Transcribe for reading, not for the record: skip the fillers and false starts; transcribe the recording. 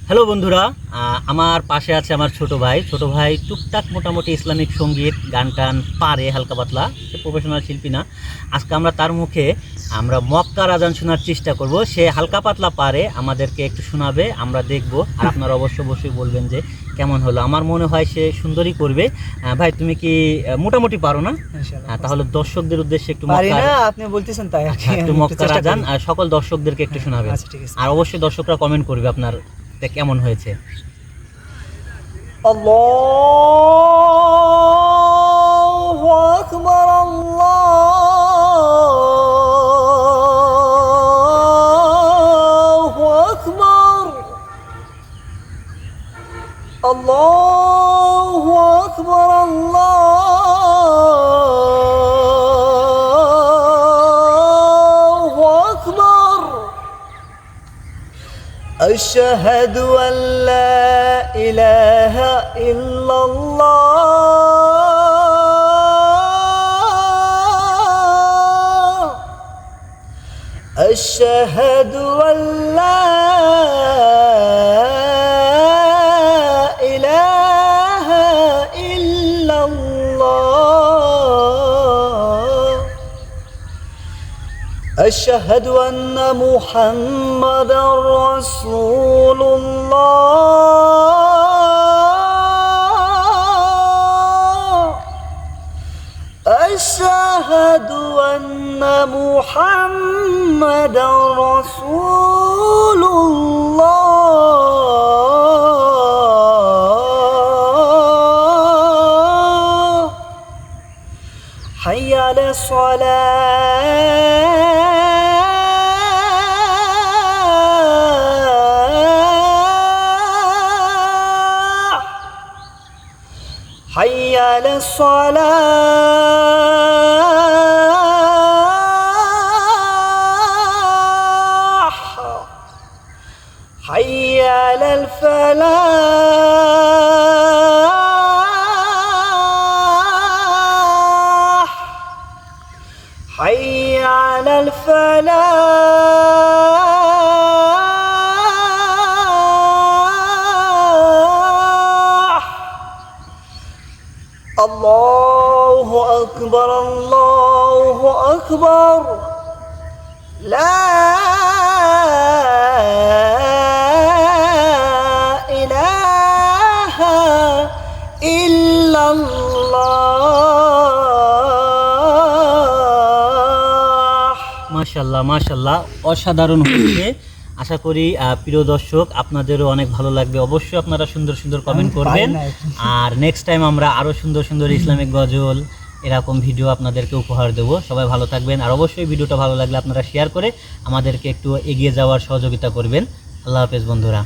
Hello বন্ধুরা, আমার পাশে আছে আমার ছোট ভাই টুকটাক মোটামুটি ইসলামিক সঙ্গীত গান টান পারে হালকা পাতলা, সে প্রফেশনাল শিল্পী না। আজকে আমরা তার মুখে আমরা মক্কার আজান শোনার চেষ্টা করব। সে হালকা পাতলা পারে, আমাদেরকে একটু শোনাবে, আমরা দেখব। আর আপনারা অবশ্যই বলবেন যে কেমন হলো। আমার মনে হয় সে সুন্দরই করবে। ভাই তুমি কি মোটামুটি পারো না? তাহলে দর্শকদের উদ্দেশ্যে একটু আপনি বলতেছেন তাই একটু মক্কার আজান আর সকল দর্শকদেরকে একটু শোনাবে। আর অবশ্যই দর্শকরা কমেন্ট করবে আপনার কেমন হয়েছে। আল্লাহু আকবার, আল্লাহু আকবার, আল্লাহু আকবার, আল্লাহু আকবার। أشهد أن لا إله إلا الله، أشهد أن لا إله إلا الله، أشهد أن محمدا رسول الله، أشهد أن محمدا رسول الله، حي على الصلاة، حي على الصلاح، حي على الفلاح، حي على الفلاح. الله أكبر، الله أكبر، لا إله إلا الله. মাশাআল্লাহ অসাধারণ হয়েছে। আশা করি প্রিয় দর্শক আপনাদেরও অনেক ভালো লাগবে। অবশ্যই আপনারা সুন্দর কমেন্ট করবেন। আর নেক্সট টাইম আমরা আরও সুন্দর ইসলামিক গজল এরকম ভিডিও আপনাদেরকে উপহার দেবো। সবাই ভালো থাকবেন। আর অবশ্যই ভিডিওটা ভালো লাগলে আপনারা শেয়ার করে আমাদেরকে একটু এগিয়ে যাওয়ার সহযোগিতা করবেন। আল্লাহ হাফেজ বন্ধুরা।